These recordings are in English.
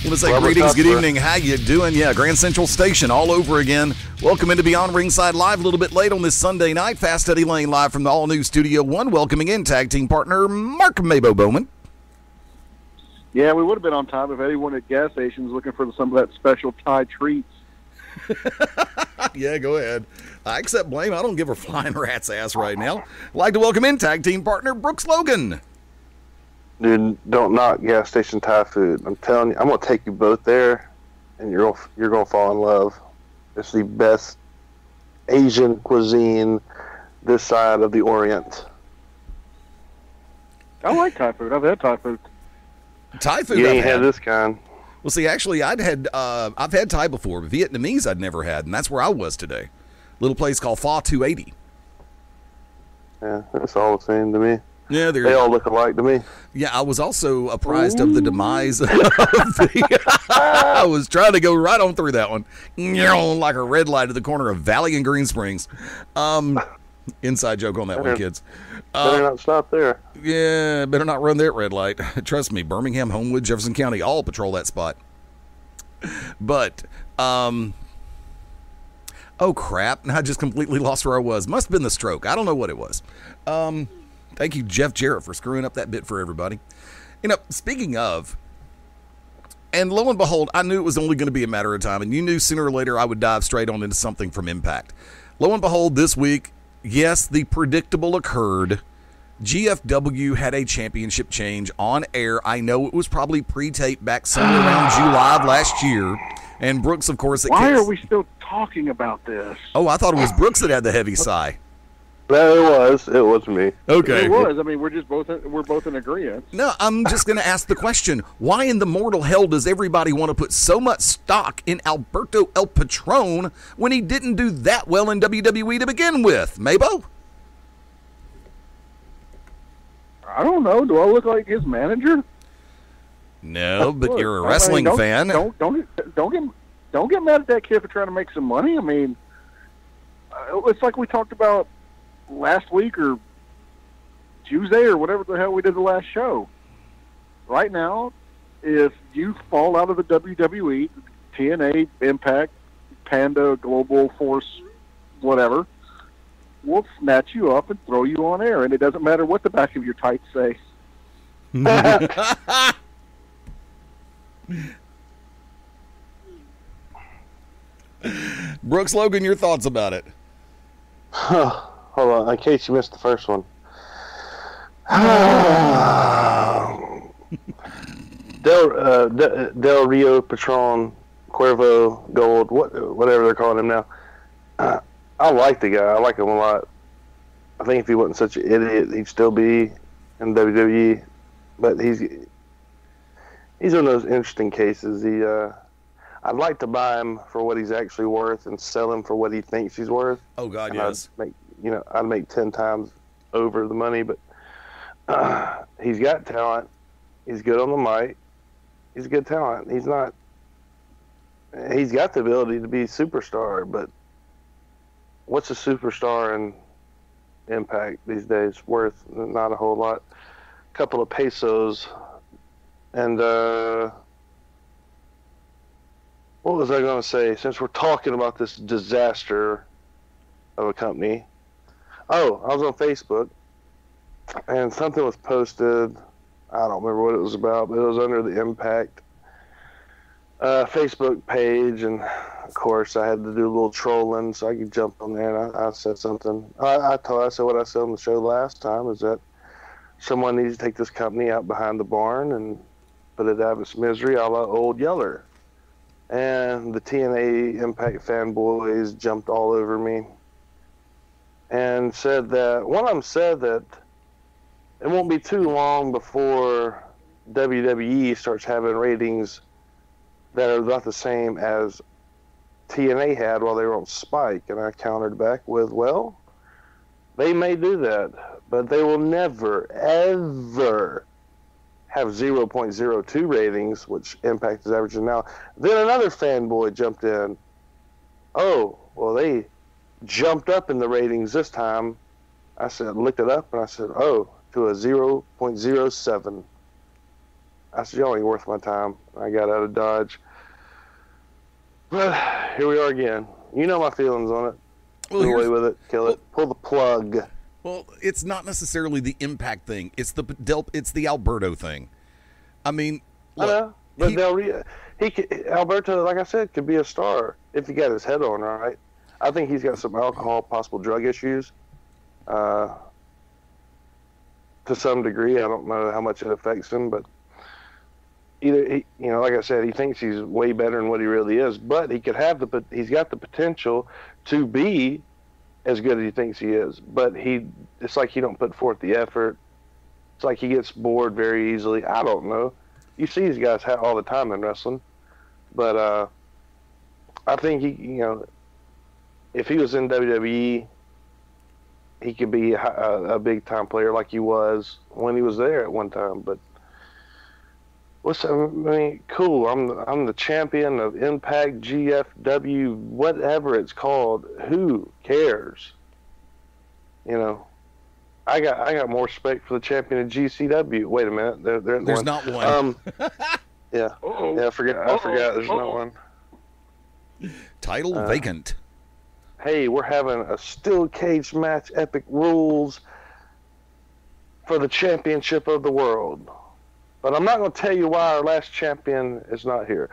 want to say greetings, good evening, how you doing? Yeah, Grand Central Station all over again. Welcome into Beyond Ringside Live a little bit late on this Sunday night. Fast Eddie Layne live from the all-new Studio One. Welcoming in tag team partner Mark Bowman. Yeah, we would have been on time if Eddie went at gas stations looking for some of that special Thai treats. Yeah, go ahead. I accept blame. I don't give a flying rat's ass right now. I'd like to welcome in tag team partner Brooks Logan. Dude, don't knock gas station Thai food. I'm telling you, I'm gonna take you both there, and you're gonna fall in love. It's the best Asian cuisine this side of the Orient. I like Thai food. I've had Thai food. Thai food. You ain't had this kind. Well, see, actually, I've had Thai before, but Vietnamese I'd never had, and that's where I was today. Little place called Pho 280. Yeah, it's all the same to me. Yeah, they all look alike to me. Yeah, I was also apprised of the demise of the... I was trying to go right on through that one. Like a red light at the corner of Valley and Green Springs. Inside joke on that one, kids. Better not stop there. Yeah, better not run that red light. Trust me, Birmingham, Homewood, Jefferson County all patrol that spot. But, oh crap, I just completely lost where I was. Must have been the stroke. I don't know what it was. Thank you, Jeff Jarrett, for screwing up that bit for everybody. You know, speaking of, and lo and behold, I knew it was only going to be a matter of time, and you knew sooner or later I would dive straight on into something from Impact. Lo and behold, this week, yes, the predictable occurred. GFW had a championship change on air. I know it was probably pre-taped back somewhere around July of last year. And Brooks, of course... Why are we still talking about this? Oh, I thought it was Brooks that had the heavy sigh. No, it was me. Okay. It was. I mean, we're both in agreement. No, I'm just going to ask the question: why in the mortal hell does everybody want to put so much stock in Alberto El Patron when he didn't do that well in WWE to begin with? Mabo? I don't know. Do I look like his manager? No, but you're a wrestling fan. Don't get mad at that kid for trying to make some money. I mean, it's like we talked about last week or Tuesday or whatever the hell we did the last show. Right now, if you fall out of the WWE, TNA, Impact, Panda, Global Force, whatever, we'll snatch you up and throw you on air, and it doesn't matter what the back of your tights say. Brooks Logan, your thoughts about it? Hold on, in case you missed the first one. Del Rio, Patron, Cuervo, Gold, whatever they're calling him now. I like the guy. I like him a lot. I think if he wasn't such an idiot, he'd still be in WWE. But he's one of those interesting cases. I'd like to buy him for what he's actually worth and sell him for what he thinks he's worth. Oh God, and yes. I'd make 10 times over the money, but he's got talent. He's good on the mic. He's a good talent. He's got the ability to be a superstar, but what's a superstar in Impact these days worth? Not a whole lot. A couple of pesos. And what was I going to say? Since we're talking about this disaster of a company. Oh, I was on Facebook, and something was posted. I don't remember what it was about, but it was under the Impact Facebook page, and of course I had to do a little trolling so I could jump on there, and I said something. I said what I said on the show last time, is that someone needs to take this company out behind the barn and put it out of its misery, a la Old Yeller. And the TNA Impact fanboys jumped all over me and said that, one of them said that it won't be too long before WWE starts having ratings that are about the same as TNA had while they were on Spike. And I countered back with, well, they may do that, but they will never, ever have 0.02 ratings, which Impact is averaging now. Then another fanboy jumped in. Oh, well, they jumped up in the ratings this time. I said, looked it up, and I said, oh, to a 0.07. I said, y'all ain't worth my time. I got out of Dodge. But here we are again. You know my feelings on it. Well, Do away with it. Kill it. Pull the plug. Well, it's not necessarily the Impact thing. It's the Alberto thing. I mean, look, I know, but Alberto, like I said, could be a star if he got his head on right. I think he's got some alcohol, possible drug issues. To some degree, I don't know how much it affects him, but either like I said, he thinks he's way better than what he really is. But he's got the potential to be as good as he thinks he is. But it's like he don't put forth the effort. It's like he gets bored very easily. I don't know. You see these guys all the time in wrestling, but I think if he was in WWE, he could be a big time player like he was when he was there at one time. But cool. I'm the champion of Impact, GFW, whatever it's called. Who cares? I got more respect for the champion of GCW. Wait a minute, there's not one. Yeah. Uh-oh. Yeah, I forgot. There's not one. Title vacant. Hey, we're having a steel cage match, epic rules for the championship of the world. But I'm not going to tell you why our last champion is not here.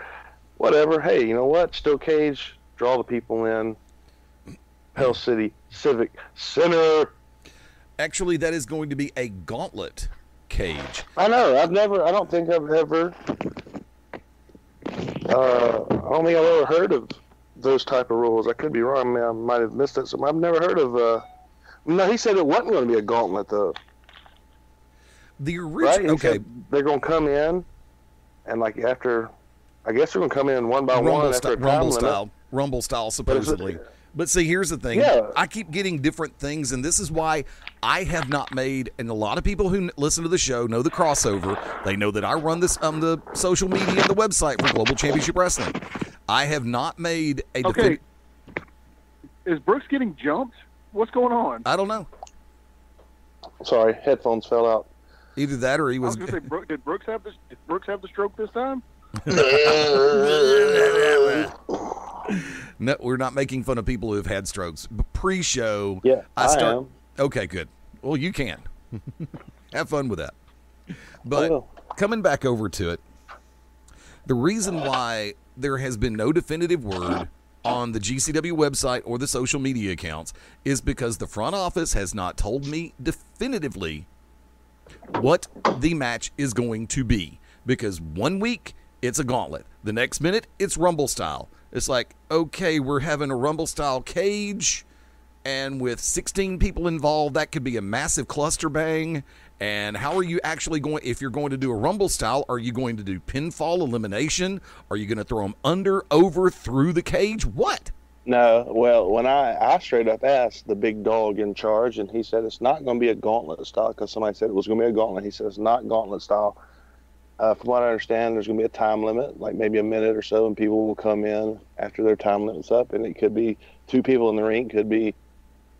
Whatever. Hey, you know what? Steel cage, draw the people in. Pell City Civic Center. Actually, that is going to be a gauntlet cage. I know. I don't think I've ever heard of those type of rules. I could be wrong. I might have missed it. I've never heard of. No, he said it wasn't going to be a gauntlet though. The original. Right? Okay. They're going to come in, and after, I guess they're going to come in one by one after a time limit. Rumble style, supposedly. But see, here's the thing. Yeah. I keep getting different things, and this is why I have not made, and a lot of people who listen to the show know the crossover. They know that I run this the social media and the website for Global Championship Wrestling. I have not made a Okay. Is Brooks getting jumped? What's going on? I don't know. Sorry, headphones fell out. Either that or he was. I was going to say, did Brooks have the stroke this time? No, we're not making fun of people who have had strokes. Pre-show, yeah, I am. Okay, good. Well, you can. Have fun with that. But coming back over to it, the reason why there has been no definitive word on the GCW website or the social media accounts is because the front office has not told me definitively what the match is going to be. Because 1 week, it's a gauntlet. The next minute, it's Rumble style. It's like, okay, we're having a Rumble style cage, and with 16 people involved, that could be a massive cluster bang. And how are you actually going, if you're going to do a Rumble style, are you going to do pinfall elimination? Are you going to throw them under, over, through the cage? What? No, well, when I straight up asked the big dog in charge, and he said it's not going to be a gauntlet style, because somebody said it was going to be a gauntlet. He said it's not gauntlet style. From what I understand, there's going to be a time limit, like maybe a minute or so, and people will come in after their time limit's up, and it could be 2 people in the ring, could be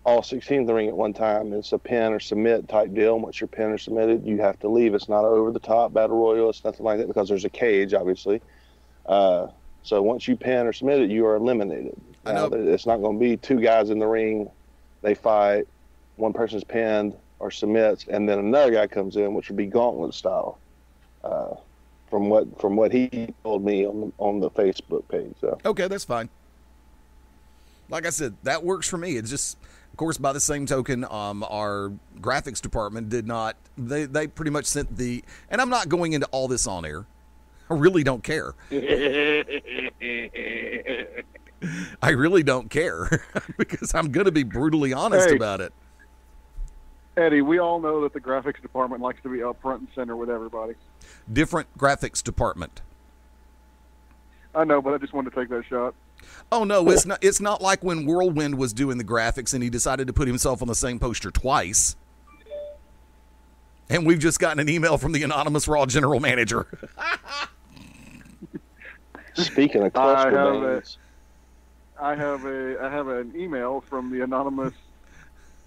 all 16 in the ring at one time. It's a pin or submit type deal, and once you're pinned or submitted, you have to leave. It's not over the top battle royal. It's nothing like that because there's a cage, obviously. So once you pin or submit it, you are eliminated. I know. It's not going to be 2 guys in the ring, they fight, one person's pinned or submits, and then another guy comes in, which would be gauntlet style. From what he told me on the Facebook page. So. Okay, that's fine. Like I said, that works for me. It's just, of course, by the same token, our graphics department did not. They pretty much sent the, and I'm not going into all this on air. I really don't care. I really don't care because I'm going to be brutally honest about it. Eddie, we all know that the graphics department likes to be up front and center with everybody. Different graphics department. I know, but I just wanted to take that shot. Oh no, it's not. It's not like when Whirlwind was doing the graphics and he decided to put himself on the same poster twice. And we've just gotten an email from the anonymous Raw general manager. Speaking of cluster bands, I have an email from the anonymous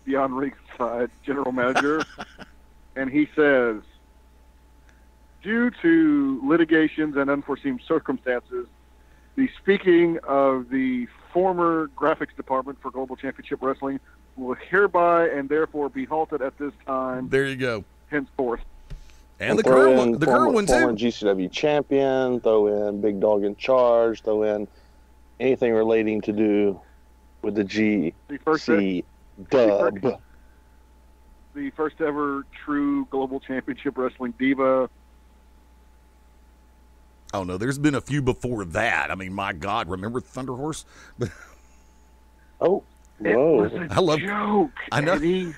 Beyond Ringside general manager, and he says, due to litigations and unforeseen circumstances, speaking of the former graphics department for Global Championship Wrestling will hereby and therefore be halted at this time. There you go. Henceforth. And the current one too. Former GCW champion, throw in Big Dog in Charge, throw in anything relating to do with the GC dub. The first ever true Global Championship Wrestling diva. Oh, no, there's been a few before that. I mean, my God, remember Thunder Horse? Oh, it was a joke, I know. Eddie.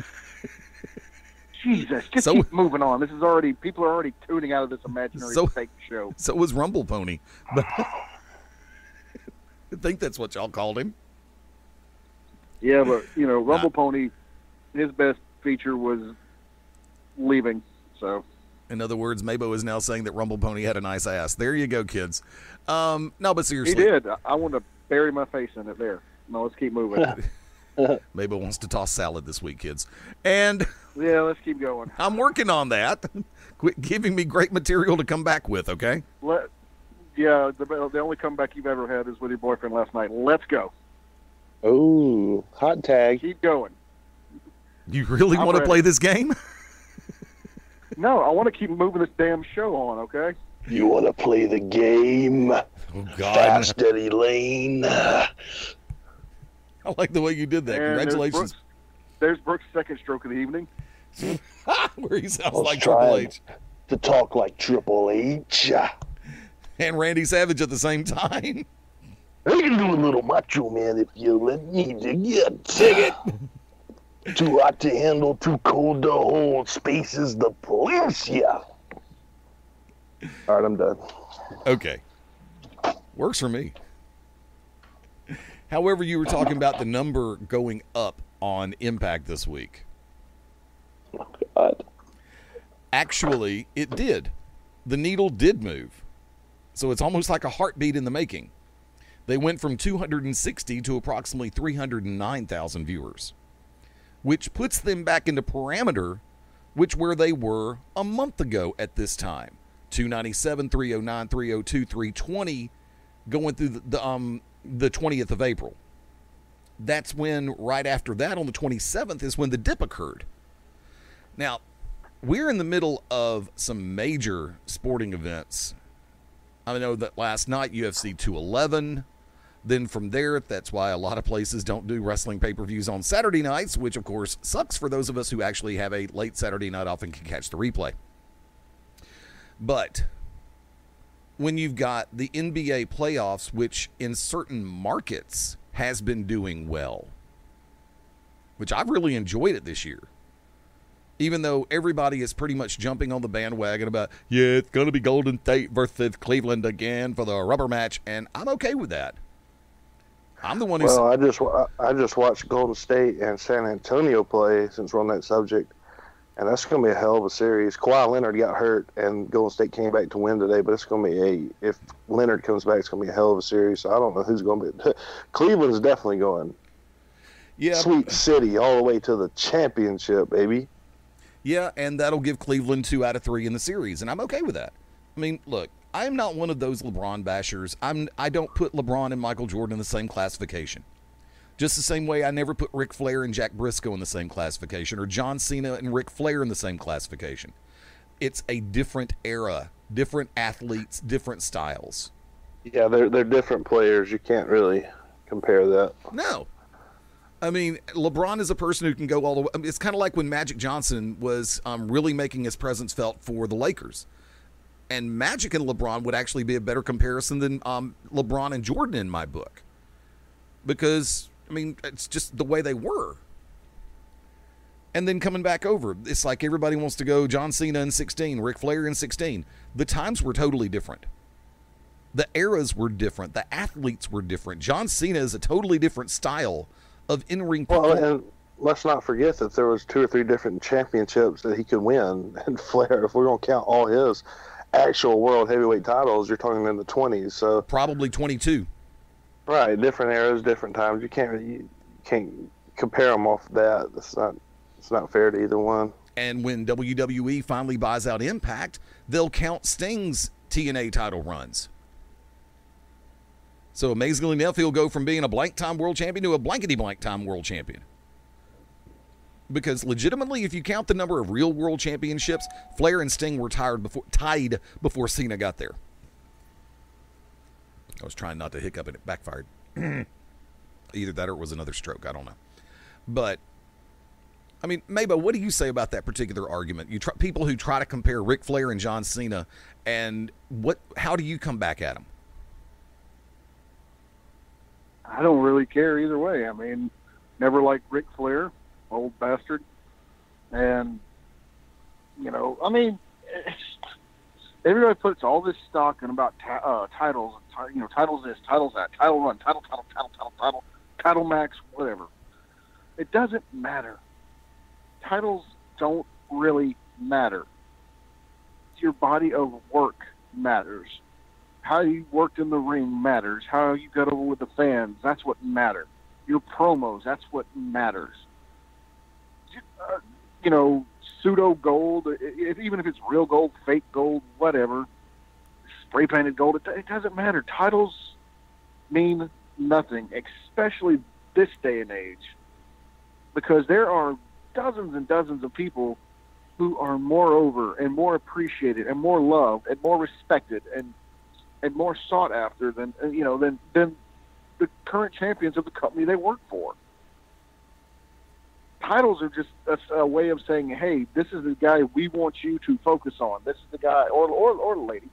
Jesus, just keep moving on. People are already tuning out of this imaginary fake show. So was Rumble Pony. But I think that's what y'all called him. Yeah, but, Rumble Pony, his best feature was leaving, so... In other words, Mabo is now saying that Rumble Pony had a nice ass. There you go, kids. No, but seriously. He did. I want to bury my face in it there. No, let's keep moving. Mabo wants to toss salad this week, kids. And yeah, let's keep going. I'm working on that. Quit giving me great material to come back with, okay? The only comeback you've ever had is with your boyfriend last night. Let's go. Oh, hot tag. Keep going. You really want to play this game? No, I want to keep moving this damn show on, okay? You want to play the game? Oh, God. Fast, Eddie Layne. I like the way you did that. And Congratulations. There's Brooks' second stroke of the evening. Where he sounds like Triple H. To talk like Triple H. And Randy Savage at the same time. I can do a little Macho Man if you let me get it. Too hot to handle, too cold to hold. Space is the police, yeah. All right, I'm done. Okay. Works for me. However, you were talking about the number going up on Impact this week. Oh, God. Actually, it did. The needle did move. So it's almost like a heartbeat in the making. They went from 260 to approximately 309,000 viewers, which puts them back into parameter, where they were a month ago at this time. 297, 309, 302, 320, going through the 20th of April. That's when, right after that, on the 27th, is when the dip occurred. Now, we're in the middle of some major sporting events. I know that last night, UFC 211. Then from there, that's why a lot of places don't do wrestling pay-per-views on Saturday nights, which, of course, sucks for those of us who actually have a late Saturday night off and can catch the replay. But when you've got the NBA playoffs, which in certain markets has been doing well, which I've really enjoyed it this year, even though everybody is pretty much jumping on the bandwagon about, yeah, it's going to be Golden State versus Cleveland again for the rubber match, and I'm okay with that. I'm the one who. Well, I just watched Golden State and San Antonio play, since we're on that subject, and that's going to be a hell of a series. Kawhi Leonard got hurt, and Golden State came back to win today, but it's going to be if Leonard comes back, it's going to be a hell of a series. So I don't know who's going to be. Cleveland's definitely going. Yeah, Sweet City all the way to the championship, baby. Yeah, and that'll give Cleveland 2 out of 3 in the series, and I'm okay with that. I mean, look, I'm not one of those LeBron bashers. I don't put LeBron and Michael Jordan in the same classification. Just the same way I never put Ric Flair and Jack Briscoe in the same classification, or John Cena and Ric Flair in the same classification. It's a different era, different athletes, different styles. Yeah, they're different players. You can't really compare that. No. I mean, LeBron is a person who can go all the way. I mean, it's kind of like when Magic Johnson was really making his presence felt for the Lakers. And Magic and LeBron would actually be a better comparison than LeBron and Jordan in my book. Because, I mean, it's just the way they were. And then coming back over, it's like everybody wants to go John Cena in 16, Ric Flair in 16. The times were totally different. The eras were different. The athletes were different. John Cena is a totally different style of in-ring performance. Well, and let's not forget that there was 2 or 3 different championships that he could win. And Flair, if we're going to count all his actual world heavyweight titles, you're talking in the 20s. So probably 22. Right, different eras, different times. You can't compare them off that. It's not fair to either one. And when WWE finally buys out Impact, they'll count Sting's TNA title runs. So amazingly enough, he'll go from being a blank-time world champion to a blankety-blank-time world champion. Because legitimately, if you count the number of real world championships, Flair and Sting were tied before Cena got there. I was trying not to hiccup and it backfired. Either that or it was another stroke. I don't know. But, I mean, Maba, what do you say about that particular argument? People who try to compare Ric Flair and John Cena, and how do you come back at them? I don't really care either way. I mean, never liked Ric Flair, old bastard. And, I mean, everybody puts all this stock in about titles, titles this, titles that, title run, title max, whatever. It doesn't matter. Titles don't really matter. Your body of work matters. How you worked in the ring matters. How you got over with the fans, that's what matters. Your promos, that's what matters. Pseudo gold, even if it's real gold, fake gold, whatever, spray painted gold, it doesn't matter. Titles mean nothing, especially this day and age, because there are dozens and dozens of people who are more over and more appreciated and more loved and more respected and more sought after than the current champions of the company they work for. Titles are just a way of saying, hey, this is the guy we want you to focus on. This is the guy or the lady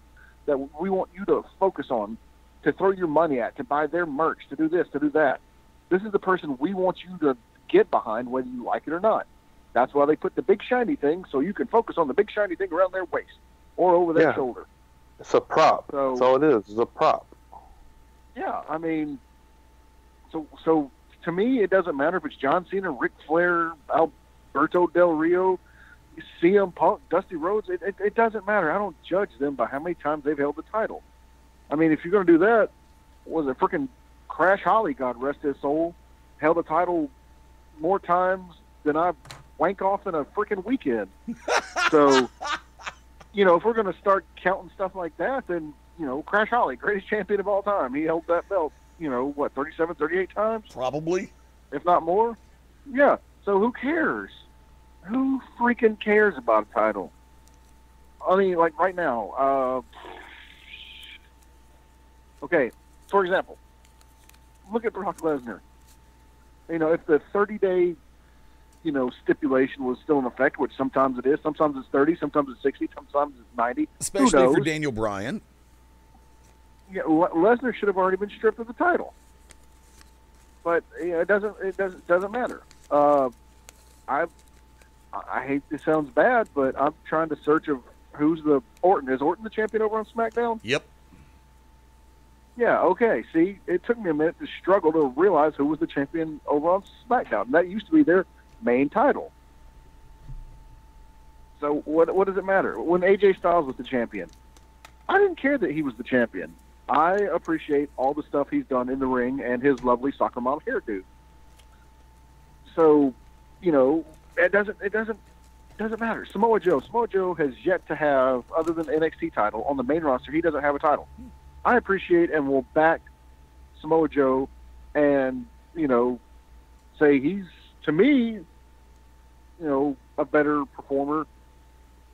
that we want you to focus on, to throw your money at, to buy their merch, to do this, to do that. This is the person we want you to get behind, whether you like it or not. That's why they put the big shiny thing, so you can focus on the big shiny thing around their waist or over their shoulder. It's a prop. So, that's all it is. It's a prop. Yeah, I mean, so to me, it doesn't matter if it's John Cena, Ric Flair, Alberto Del Rio, CM Punk, Dusty Rhodes. It doesn't matter. I don't judge them by how many times they've held the title. I mean, if you're going to do that, was it freaking Crash Holly, God rest his soul, held the title more times than I've wank off in a freaking weekend. So, if we're going to start counting stuff like that, then, Crash Holly, greatest champion of all time. He held that belt, 37, 38 times? Probably. If not more? Yeah. So who cares? Who freaking cares about a title? I mean, like right now, okay, for example, look at Brock Lesnar. If the 30-day, stipulation was still in effect, which sometimes it is, sometimes it's 30, sometimes it's 60, sometimes it's 90. Especially for Daniel Bryan. Yeah, Lesnar should have already been stripped of the title, but it doesn't matter. I hate this sounds bad, but I'm trying to search of who's the Orton. Is Orton the champion over on SmackDown? Yep. Yeah. Okay. See, it took me a minute to struggle to realize who was the champion over on SmackDown. That used to be their main title. So what does it matter? When AJ Styles was the champion, I didn't care that he was the champion. I appreciate all the stuff he's done in the ring and his lovely soccer mom hairdo. So, it doesn't matter. Samoa Joe has yet to have, other than the NXT title on the main roster, he doesn't have a title. I appreciate and will back Samoa Joe, and say he's, to me, a better performer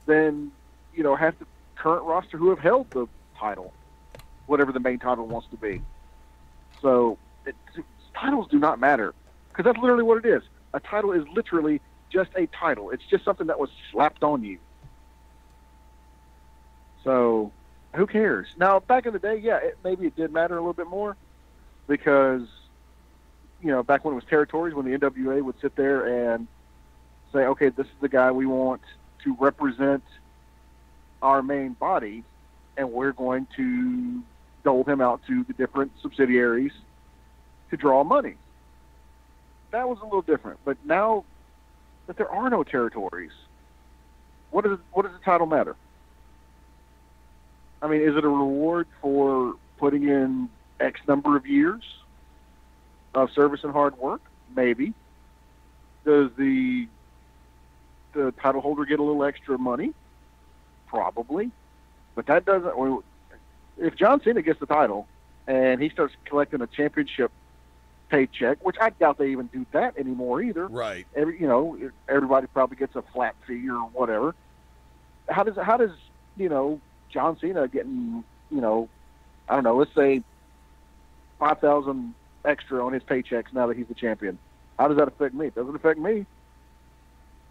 than half the current roster who have held the title, whatever the main title wants to be. So titles do not matter, because that's literally what it is. A title is literally just a title. It's just something that was slapped on you. So who cares? Now, back in the day, maybe it did matter a little bit more, because back when it was territories, when the NWA would sit there and say, okay, this is the guy we want to represent our main body, and we're going to dole him out to the different subsidiaries to draw money. That was a little different. But now that there are no territories, what does the title matter? I mean, is it a reward for putting in X number of years of service and hard work? Maybe. Does the the title holder get a little extra money? Probably. But that doesn't. If John Cena gets the title and he starts collecting a championship paycheck, which I doubt they even do that anymore either. Right. Everybody probably gets a flat fee or whatever. How does John Cena getting, I don't know, let's say $5,000 extra on his paychecks now that he's the champion? How does that affect me? It doesn't affect me.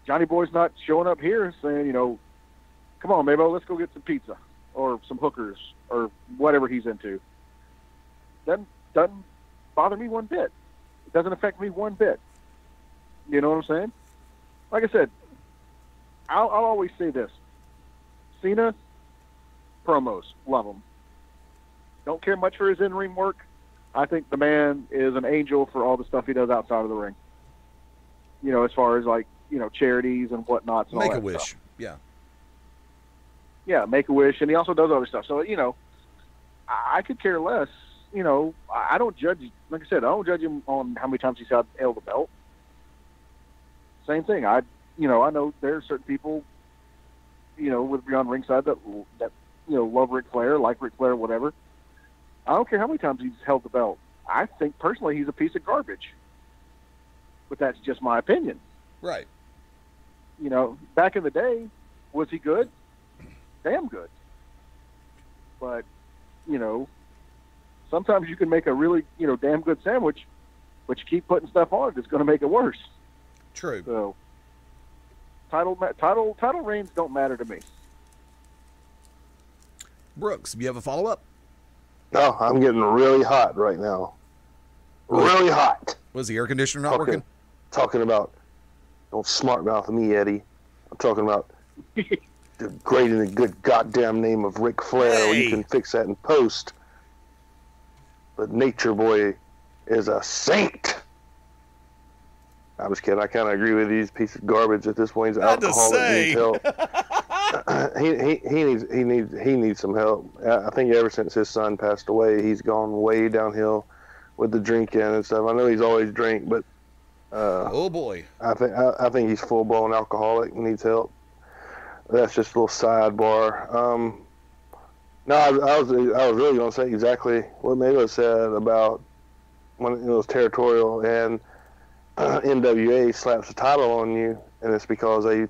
Johnny Boy's not showing up here saying, come on, Mabo, let's go get some pizza or some hookers or whatever he's into. That doesn't bother me one bit. It doesn't affect me one bit. You know what I'm saying? Like I said, I'll always say this. Cena, promos, love him. Don't care much for his in-ring work. I think the man is an angel for all the stuff he does outside of the ring. As far as charities and whatnot. And Make-A-Wish, stuff. yeah. Yeah, Make-A-Wish, and he also does other stuff. So, I could care less. I don't judge, like I said, I don't judge him on how many times he's held the belt. Same thing. I know there are certain people, with Beyond Ringside that love Ric Flair, like Ric Flair, whatever. I don't care how many times he's held the belt. I think personally he's a piece of garbage. But that's just my opinion. Right. Back in the day, was he good? Damn good. But, sometimes you can make a really, damn good sandwich, but you keep putting stuff on it, it's going to make it worse. True. So, title reigns don't matter to me. Brooks, do you have a follow-up? No, I'm getting really hot right now. Really hot. Was the air conditioner not working? Talking about, don't smart mouth me, Eddie. I'm talking about the great and the good goddamn name of Ric Flair. Hey. You can fix that in post. But Nature Boy is a saint. I'm just kidding. I kind of agree with these pieces of garbage at this point. He's alcoholic. Needs help. he needs some help. I think ever since his son passed away, he's gone way downhill with the drinking and stuff. I know he's always drank, but oh boy, I think he's full blown alcoholic and needs help. That's just a little sidebar. No, I was really going to say exactly what Mabo said about when it was territorial and NWA slaps the title on you, and it's because they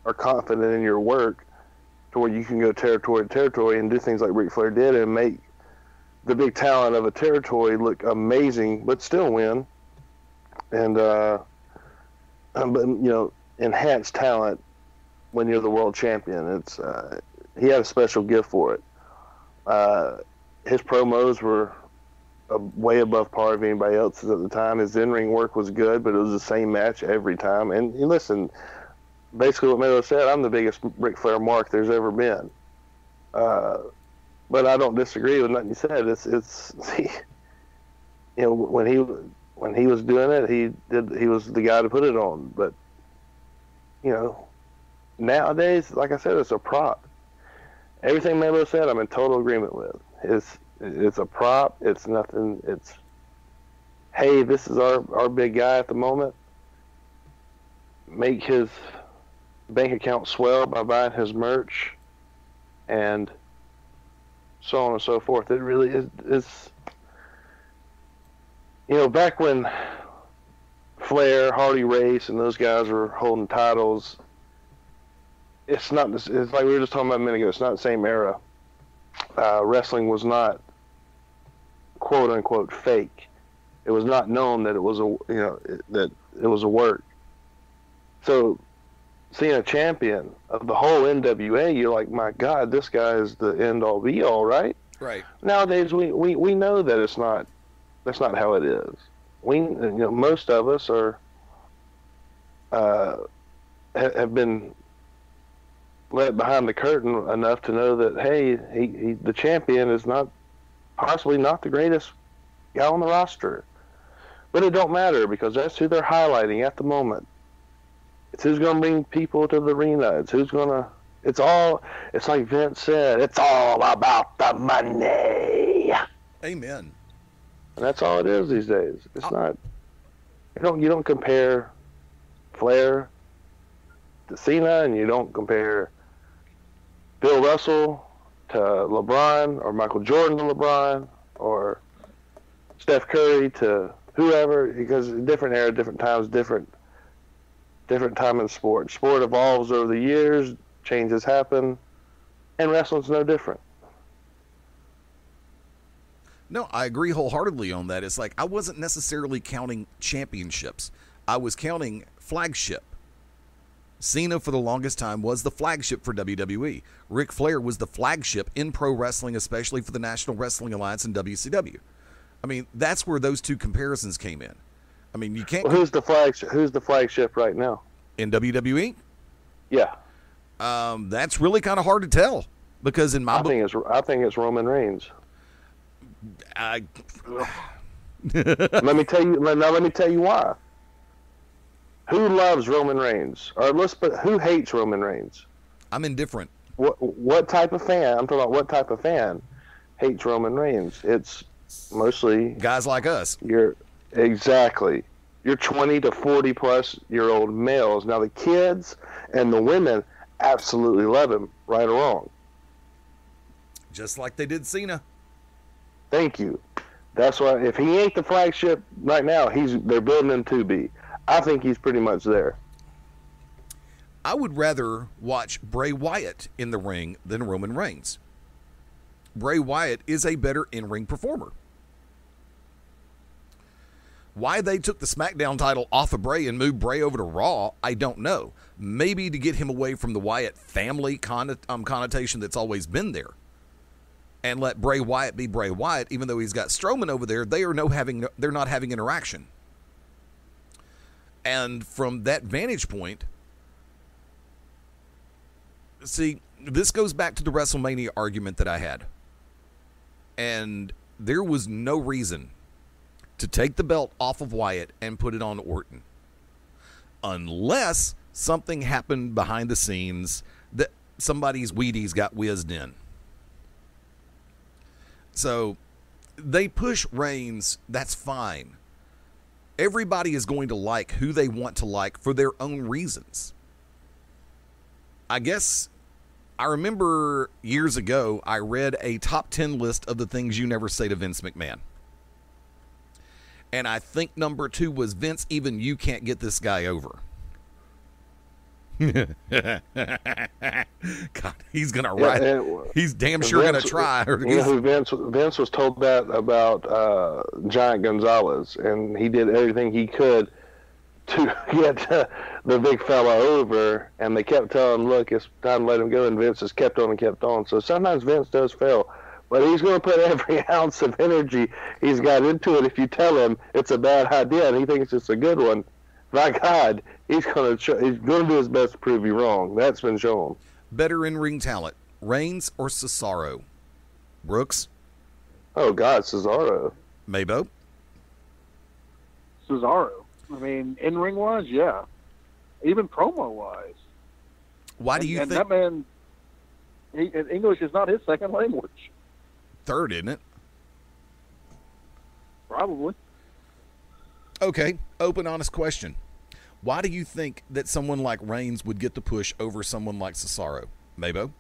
are confident in your work to where you can go territory to territory and do things like Ric Flair did and make the big talent of a territory look amazing, but still win. And but enhance talent when you're the world champion. It's he had a special gift for it. His promos were way above par of anybody else's at the time. His in-ring work was good, but it was the same match every time. And listen, basically what Melo said, I'm the biggest Ric Flair mark there's ever been. But I don't disagree with nothing you said. It's when he was doing it, he was the guy to put it on. But nowadays, like I said, it's a prop. Everything Melo said, I'm in total agreement with. It's a prop. It's nothing. It's, hey, this is our big guy at the moment. Make his bank account swell by buying his merch, and so on and so forth. It really is. Back when Flair, Hardy Race, and those guys were holding titles, it's not. It's like we were just talking about a minute ago. It's not the same era. Wrestling was not quote unquote fake. It was not known that it was that it was a work. So seeing a champion of the whole NWA, you're like, my God, this guy is the end all be all, right? Right. Nowadays we know that it's not. That's not how it is. Most of us are have been let behind the curtain enough to know that, hey, he the champion is possibly not the greatest guy on the roster. But it don't matter because that's who they're highlighting at the moment. It's who's going to bring people to the arena. It's it's like Vince said, it's all about the money. Amen. And that's all it is these days. It's not, you don't compare Flair to Cena, and you don't compare Bill Russell to LeBron, or Michael Jordan to LeBron, or Steph Curry to whoever, because different era, different times, different time in sport. Sport evolves over the years, changes happen, and wrestling's no different. No, I agree wholeheartedly on that. It's like I wasn't necessarily counting championships. I was counting flagship. Cena, for the longest time, was the flagship for WWE. Ric Flair was the flagship in pro wrestling, especially for the National Wrestling Alliance and WCW. I mean, that's where those two comparisons came in. I mean, you can't. Well, who's the flagship right now in WWE? Yeah, that's really kind of hard to tell because in my I think it's Roman Reigns. I... Let me tell you why. Who loves Roman Reigns? Or who hates Roman Reigns? I'm indifferent. What type of fan? I'm talking about what type of fan hates Roman Reigns. It's mostly guys like us. Exactly. You're 20 to 40 plus year old males. Now the kids and the women absolutely love him, right or wrong. Just like they did Cena. Thank you. That's why if he ain't the flagship right now, they're building him to be. I think he's pretty much there. I would rather watch Bray Wyatt in the ring than Roman Reigns. Bray Wyatt is a better in-ring performer. Why they took the SmackDown title off of Bray and moved Bray over to Raw, I don't know. Maybe to get him away from the Wyatt family connotation that's always been there. And let Bray Wyatt be Bray Wyatt, even though he's got Strowman over there, they're not having interaction. And from that vantage point, see, this goes back to the WrestleMania argument that I had. And there was no reason to take the belt off of Wyatt and put it on Orton. Unless something happened behind the scenes that somebody's Wheaties got whizzed in. So they push Reigns, that's fine. Everybody is going to like who they want to like for their own reasons. I guess I remember years ago I read a top 10 list of the things you never say to Vince McMahon. And I think number 2 was Vince, even you can't get this guy over. God, he's going to write. He's damn sure going to try. Vince was told that about Giant Gonzalez, and he did everything he could to get the big fella over, and they kept telling him, look, it's time to let him go, and Vince just kept on and kept on. So sometimes Vince does fail, but he's going to put every ounce of energy he's got into it if you tell him it's a bad idea and he thinks it's a good one. My God, he's going to do his best to prove you wrong. That's been shown. Better in-ring talent, Reigns or Cesaro? Brooks? Oh, God, Cesaro. Maybo? Cesaro. I mean, in-ring wise, yeah. Even promo wise. Why do you think that man? English is not his second language. Third, isn't it? Probably. Okay, open, honest question. Why do you think that someone like Reigns would get the push over someone like Cesaro? Maybo?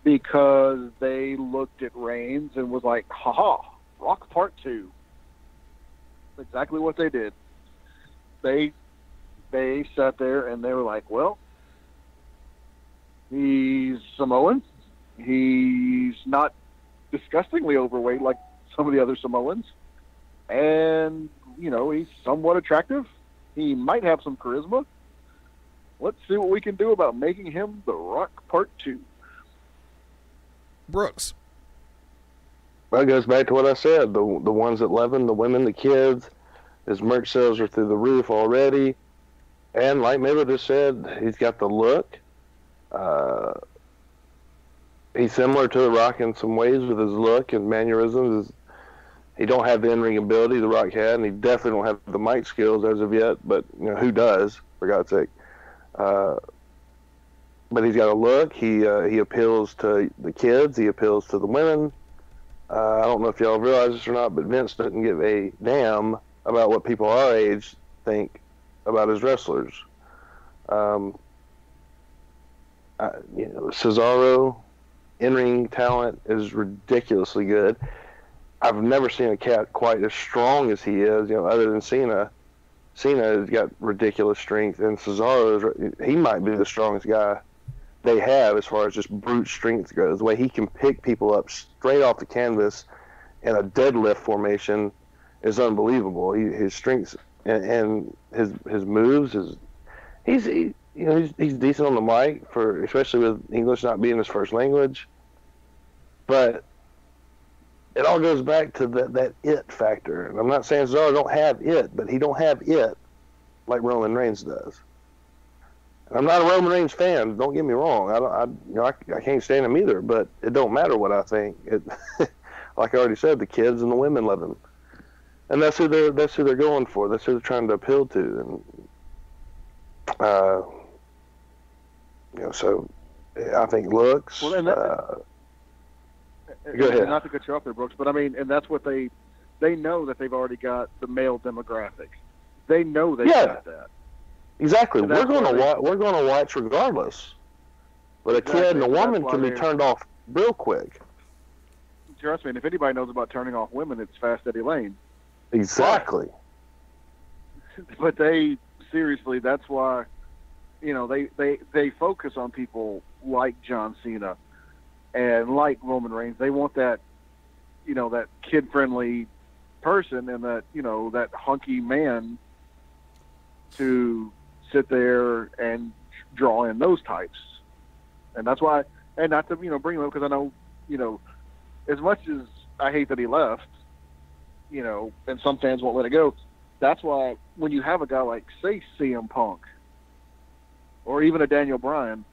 Because they looked at Reigns and was like, haha, Rock Part 2. That's exactly what they did. They sat there and they were like, well, he's Samoan. He's not disgustingly overweight like some of the other Samoans. And, he's somewhat attractive. He might have some charisma. Let's see what we can do about making him the Rock Part 2. Brooks. Well, it goes back to what I said. The ones that love him, the women, the kids, his merch sales are through the roof already. And like Miller just said, he's got the look. He's similar to The Rock in some ways with his look and mannerisms. He don't have the in-ring ability The Rock had, and he definitely don't have the mic skills as of yet, but who does, for God's sake. But he's got a look. He appeals to the kids. He appeals to the women. I don't know if y'all realize this or not, but Vince doesn't give a damn about what people our age think about his wrestlers. Um, Cesaro, in-ring talent is ridiculously good. I've never seen a cat quite as strong as he is, other than Cena. Cena has got ridiculous strength, and Cesaro, he might be the strongest guy they have as far as just brute strength goes. The way he can pick people up straight off the canvas in a deadlift formation is unbelievable. His strengths and his moves he's decent on the mic, especially with English not being his first language. But it all goes back to that it factor. And I'm not saying Cesaro don't have it, but he don't have it like Roman Reigns does. And I'm not a Roman Reigns fan. Don't get me wrong. I can't stand him either. But it don't matter what I think. Like I already said, the kids and the women love him, and that's who they're going for. That's who they're trying to appeal to. And so I think looks. Well, go ahead. Not to cut you off there, Brooks, but I mean, and that's what they know that they've already got the male demographic. They know they've got that. Exactly. We're going to watch regardless. But a kid and a woman can be turned off real quick. Trust me, and if anybody knows about turning off women, it's Fast Eddie Layne. Exactly. But they seriously, that's why, they focus on people like John Cena and like Roman Reigns. They want that, that kid-friendly person and that, that hunky man to sit there and draw in those types. And that's why, and not to, bring them up, because I know, as much as I hate that he left, and some fans won't let it go, that's why when you have a guy like, say, CM Punk, or even a Daniel Bryan,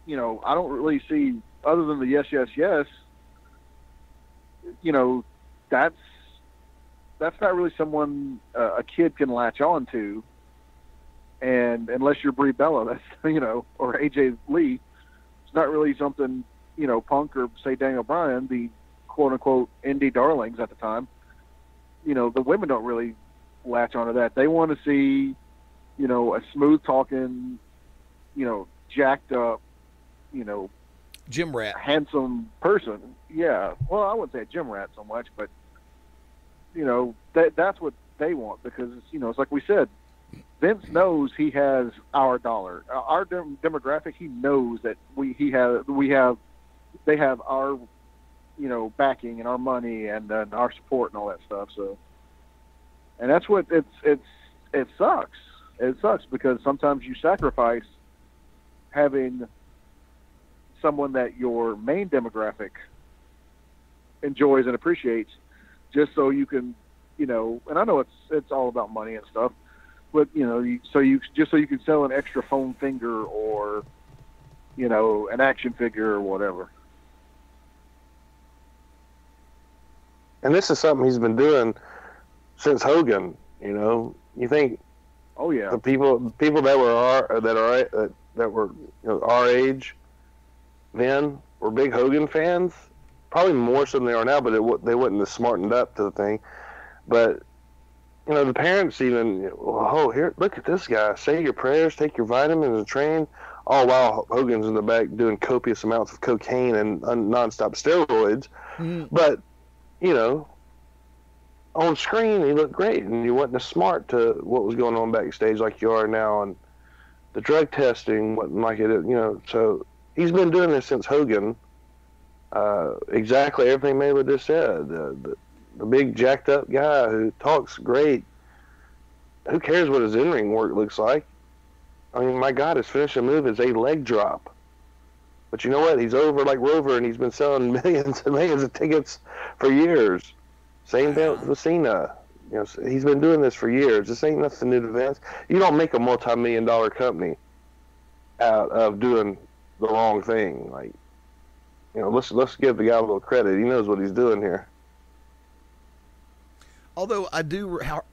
I don't really see, other than the yes, yes, yes, that's not really someone a kid can latch on to. And unless you're Brie Bella, that's, or AJ Lee, it's not really something, Punk or, say, Daniel Bryan, the quote-unquote indie darlings at the time, the women don't really latch onto that. They want to see, a smooth-talking, jacked up, gym rat, handsome person. Yeah. Well, I wouldn't say a gym rat so much, but, that's what they want, because, it's like we said, Vince knows he has our dollar, our demographic. He knows that they have our, backing and our money and our support and all that stuff. So, and that's what it sucks. It sucks because sometimes you sacrifice having someone that your main demographic enjoys and appreciates, just so you can, and I know it's all about money and stuff, but so you can sell an extra foam finger or, an action figure or whatever. And this is something he's been doing since Hogan. You think, oh yeah, the people that were our age then were big Hogan fans, probably more so than they are now. But they wouldn't have smartened up to the thing. But the parents even, here, look at this guy. Say your prayers, take your vitamins, and train. All while Hogan's in the back doing copious amounts of cocaine and nonstop steroids. Mm. But on screen he looked great, and you wasn't as smart to what was going on backstage like you are now, and the drug testing wasn't like it. So he's been doing this since Hogan. Exactly everything Mayweather just said. The big jacked up guy who talks great. Who cares what his in-ring work looks like? I mean, my God, his finishing move is a leg drop. But you know what? He's over like Rover, and he's been selling millions and millions of tickets for years. Same thing with Cena. He's been doing this for years. This ain't nothing new to Vince. You don't make a multi-million-dollar company out of doing the wrong thing. Like, let's give the guy a little credit. He knows what he's doing here. Although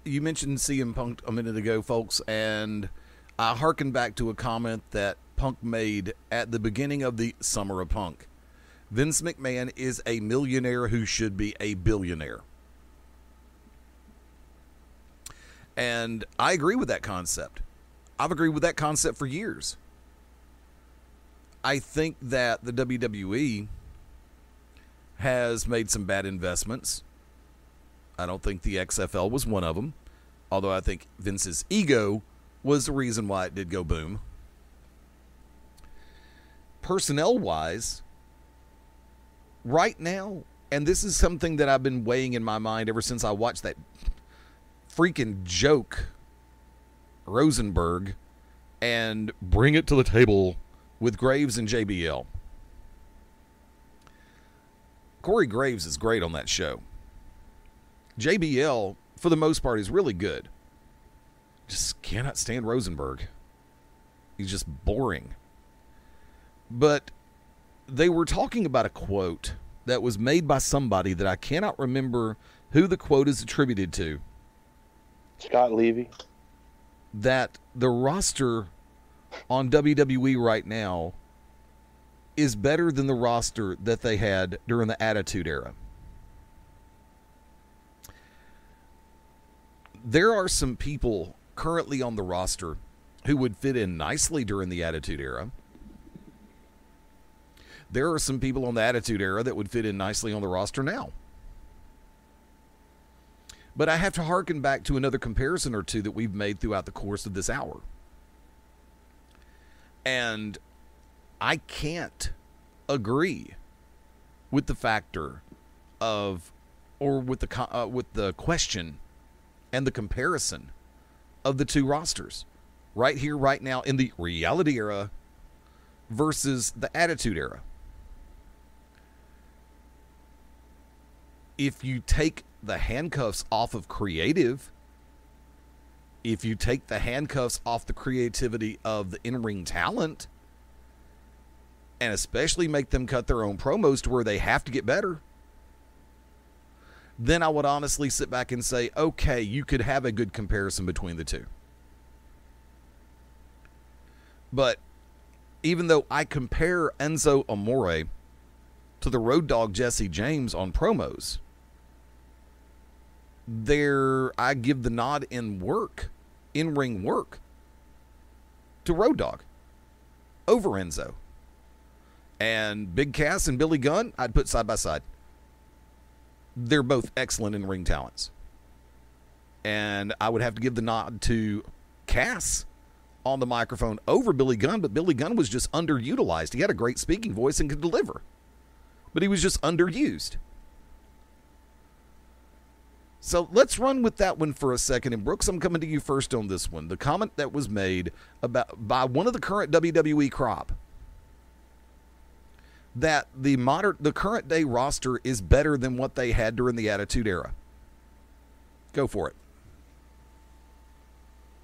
you mentioned CM Punk a minute ago, folks, and I hearken back to a comment that Punk made at the beginning of the Summer of Punk. Vince McMahon is a millionaire who should be a billionaire. And I agree with that concept. I've agreed with that concept for years. I think that the WWE has made some bad investments. I don't think the XFL was one of them, although I think Vince's ego was the reason why it did go boom. Personnel-wise, right now, and this is something that I've been weighing in my mind ever since I watched that freaking joke, Rosenberg, and Bring It to the Table with Graves and JBL. Corey Graves is great on that show. JBL, for the most part, is really good. Just cannot stand Rosenberg. He's just boring. But they were talking about a quote that was made by somebody that I cannot remember who the quote is attributed to. Scott Levy. That the roster on WWE right now is better than the roster that they had during the Attitude Era. There are some people currently on the roster who would fit in nicely during the Attitude Era. There are some people on the Attitude Era that would fit in nicely on the roster now. But I have to hearken back to another comparison or two that we've made throughout the course of this hour. And I can't agree with the factor of, or with the question and the comparison of the two rosters right here, right now in the Reality Era versus the Attitude Era. If you take the handcuffs off of creative, if you take the handcuffs off the creativity of the in-ring talent, and especially make them cut their own promos to where they have to get better, then I would honestly sit back and say, okay, you could have a good comparison between the two. But even though I compare Enzo Amore to the Road Dogg Jesse James on promos, I give the nod in work, in-ring work, to Road Dogg over Enzo. And Big Cass and Billy Gunn, I'd put side by side. They're both excellent in-ring talents. And I would have to give the nod to Cass on the microphone over Billy Gunn, but Billy Gunn was just underutilized. He had a great speaking voice and could deliver, but he was just underused. So let's run with that one for a second. And Brooks, I'm coming to you first on this one. The comment that was made by one of the current WWE crop, that the current day roster is better than what they had during the Attitude Era. Go for it.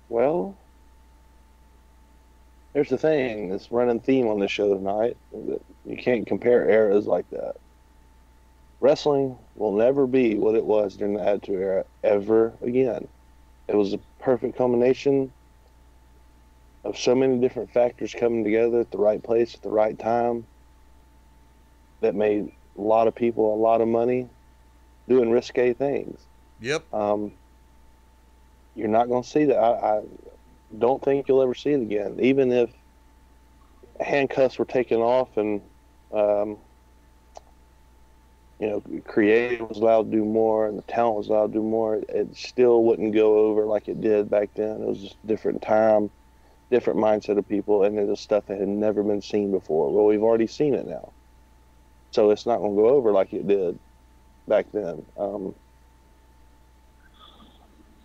Well, here's the thing. This running theme on the show tonight is that you can't compare eras like that. Wrestling will never be what it was during the Attitude Era ever again. It was a perfect combination of so many different factors coming together at the right place at the right time that made a lot of people a lot of money doing risque things. Yep. You're not going to see that. I don't think you'll ever see it again. Even if handcuffs were taken off and creative was allowed to do more and the talent was allowed to do more, it still wouldn't go over like it did back then. It was just a different time, different mindset of people, and it was stuff that had never been seen before. Well, we've already seen it now. So it's not going to go over like it did back then.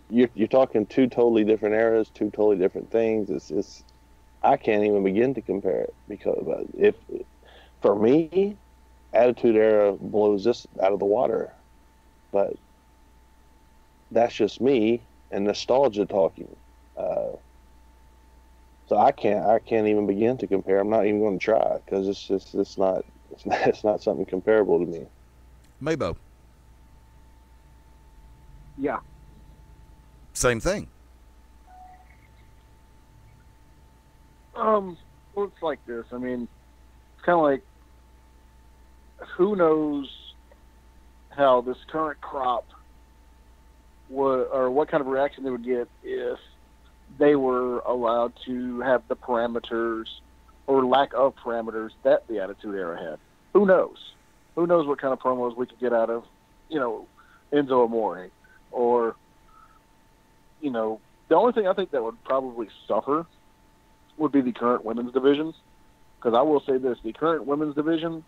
You're talking two totally different eras, two totally different things. It's I can't even begin to compare it, because for me, Attitude Era blows this out of the water, but that's just me and nostalgia talking. So I can't even begin to compare. I'm not even going to try, because it's not something comparable to me. Maybo. Yeah. Same thing. Well, it's like this. I mean, it's kind of like, who knows how this current crop would, or what kind of reaction they would get if they were allowed to have the parameters or lack of parameters that the Attitude Era had. Who knows? Who knows what kind of promos we could get out of, Enzo Amore, or, the only thing I think that would probably suffer would be the current women's division. Because I will say this, the current women's division,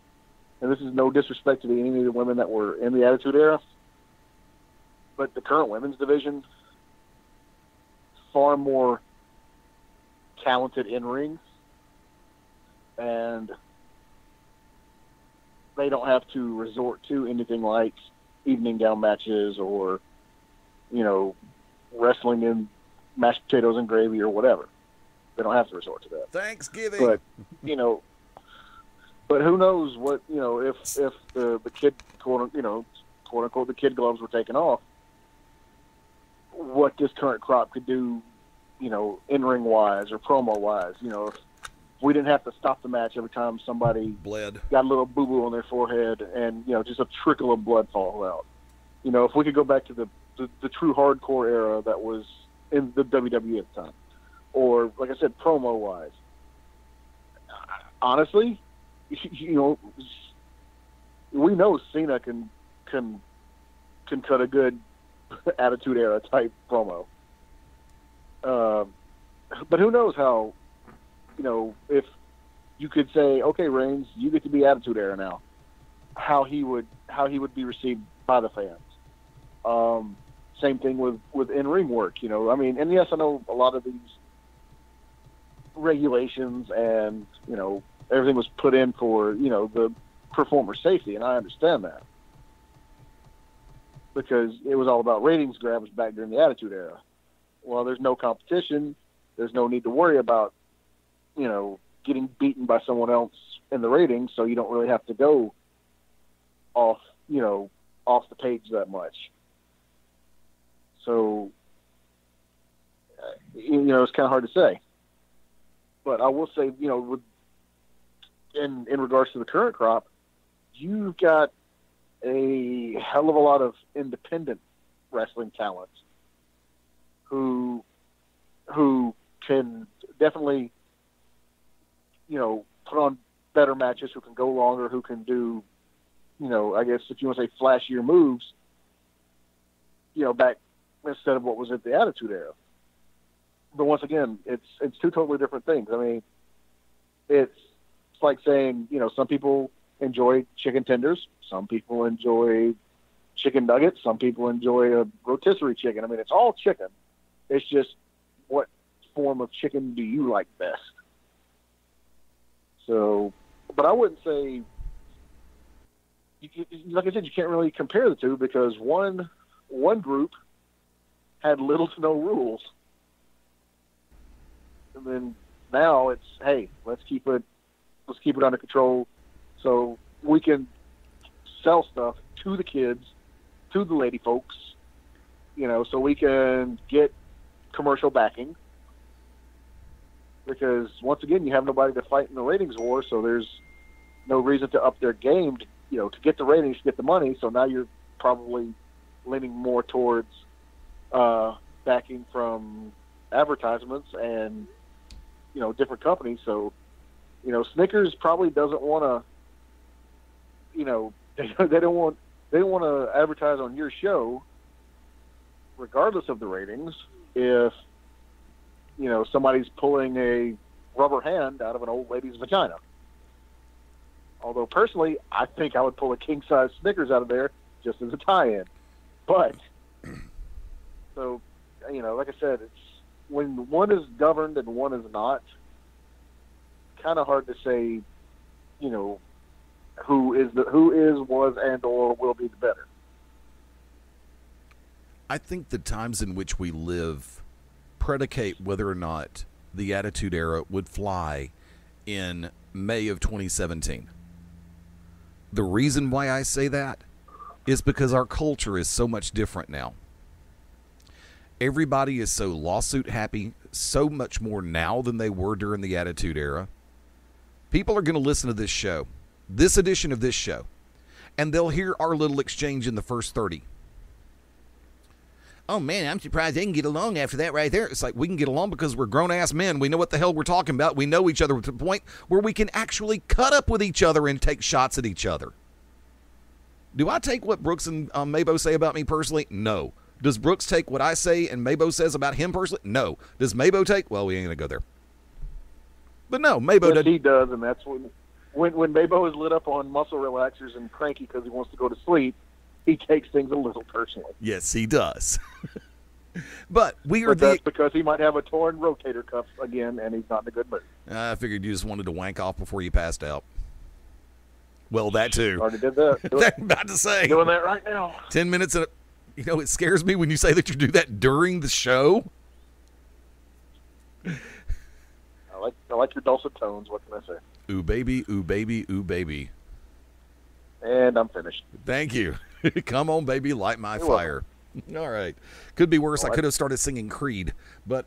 and this is no disrespect to any of the women that were in the Attitude Era, but the current women's division, far more talented in rings, and they don't have to resort to anything like evening gown matches or, wrestling in mashed potatoes and gravy or whatever. They don't have to resort to that. Thanksgiving. But, but who knows what, if the kid, quote unquote, the kid gloves were taken off, what this current crop could do, in-ring wise or promo wise, if we didn't have to stop the match every time somebody bled, got a little boo-boo on their forehead and, just a trickle of blood fall out. If we could go back to the true hardcore era that was in the WWE at the time, or, like I said, promo-wise, honestly, we know Cena can cut a good Attitude Era type promo. But who knows how, if you could say, okay, Reigns, you get to be Attitude Era now, how he would be received by the fans. Same thing with in-ring work, and yes, I know a lot of these regulations and, everything was put in for, the performer safety, and I understand that. Because it was all about ratings grabs back during the Attitude Era. Well, there's no competition. There's no need to worry about, getting beaten by someone else in the ratings, so you don't really have to go off the page that much. So, it's kind of hard to say. But I will say, in regards to the current crop, you've got a hell of a lot of independent wrestling talent who can definitely, put on better matches, who can go longer, who can do, I guess if you want to say flashier moves, back instead of what was at the Attitude Era. But once again, it's two totally different things. I mean, it's like saying, some people enjoy chicken tenders, some people enjoy chicken nuggets, some people enjoy a rotisserie chicken. I mean, it's all chicken. It's just what form of chicken do you like best? So, but I wouldn't say, like I said, you can't really compare the two because one group had little to no rules. And then now it's, hey, let's keep it under control so we can sell stuff to the kids, to the lady folks, so we can get commercial backing. Because once again, you have nobody to fight in the ratings war, so there's no reason to up their game to get the ratings, to get the money. So now you're probably leaning more towards backing from advertisements and different companies. So Snickers probably doesn't want to they don't want to advertise on your show regardless of the ratings if somebody's pulling a rubber hand out of an old lady's vagina. Although personally I think I would pull a king size Snickers out of there just as a tie-in. But so like I said, it's when one is governed and one is not, kind of hard to say, who is, was, and or will be the better. I think the times in which we live predicate whether or not the Attitude Era would fly in May of 2017. The reason why I say that is because our culture is so much different now. Everybody is so lawsuit happy, so much more now than they were during the Attitude Era. People are going to listen to this show, this edition of this show, and they'll hear our little exchange in the first 30. oh, man, I'm surprised they can get along after that right there. It's like, we can get along because we're grown-ass men. We know what the hell we're talking about. We know each other to the point where we can actually cut up with each other and take shots at each other. Do I take what Brooks and Mabo say about me personally? No. Does Brooks take what I say and Mabo says about him personally? No. Does Mabo take? Well, we ain't going to go there. But no, Mabo does. He does, and that's when Mabo is lit up on muscle relaxers and cranky because he wants to go to sleep, he takes things a little personally. Yes, he does. But that's because he might have a torn rotator cuff again, and he's not in a good mood. I figured you just wanted to wank off before you passed out. Well, that too. Already did that. I'm about to say. Doing that right now. 10 minutes and it scares me when you say that you do that during the show. I like your dulcet tones. What can I say? Ooh, baby, ooh, baby, ooh, baby. And I'm finished. Thank you. Come on, baby, light my fire. All right. Could be worse. I could have started singing Creed. But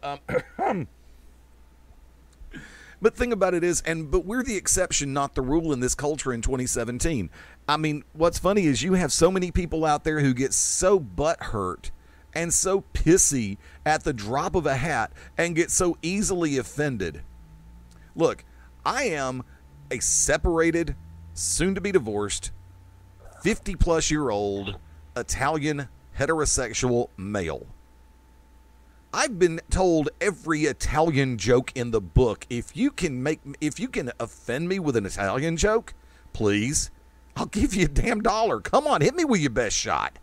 but thing about it is, but we're the exception, not the rule in this culture in 2017. I mean, what's funny is you have so many people out there who get so butthurt and so pissy at the drop of a hat and get so easily offended. Look, I am a separated, soon-to-be divorced, 50-plus-year-old Italian heterosexual male. I've been told every Italian joke in the book. If you can offend me with an Italian joke, please, I'll give you a damn $1. Come on, hit me with your best shot.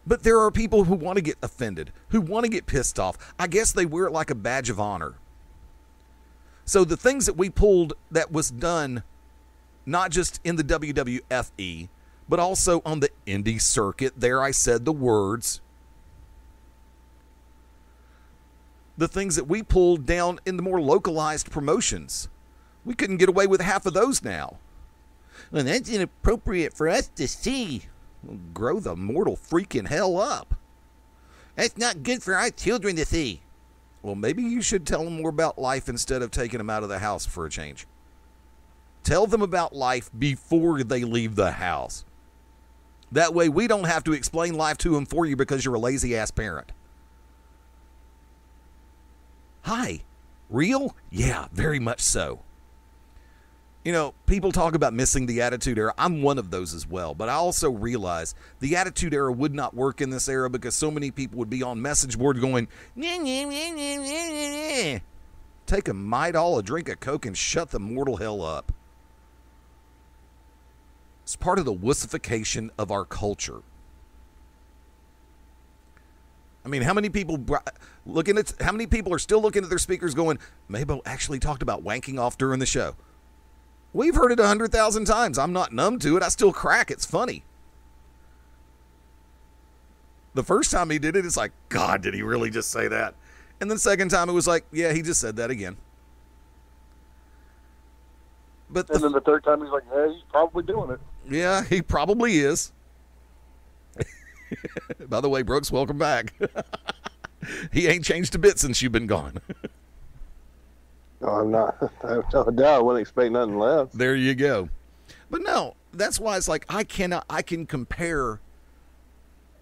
But there are people who want to get offended, who want to get pissed off. I guess they wear it like a badge of honor. So the things that we pulled that was done, not just in the WWFE, but also on the indie circuit, there I said the words. The things that we pulled down in the more localized promotions. We couldn't get away with half of those now. Well, that's inappropriate for us to see. Well, grow the mortal freaking hell up. That's not good for our children to see. Well, maybe you should tell them more about life instead of taking them out of the house for a change. Tell them about life before they leave the house. That way we don't have to explain life to them for you because you're a lazy-ass parent. Hi. Real? Yeah, very much so. You know, people talk about missing the Attitude Era. I'm one of those as well. But I also realize the Attitude Era would not work in this era because so many people would be on message board going, "Nyeh, nyeh, nyeh, nyeh, nyeh, nyeh." Take a Midol, a drink of Coke, and shut the mortal hell up. It's part of the wussification of our culture. I mean, how many people are still looking at their speakers going, Mabo actually talked about wanking off during the show? We've heard it 100,000 times. I'm not numb to it. I still crack. It's funny. The first time he did it, it's like, God, did he really just say that? And then the second time it was like, yeah, he just said that again. And then the third time he's like, hey, he's probably doing it. Yeah, he probably is. By the way, Brooks, welcome back. He ain't changed a bit since you've been gone. No, I'm not. I wouldn't expect nothing less. There you go. But no, that's why it's like I can compare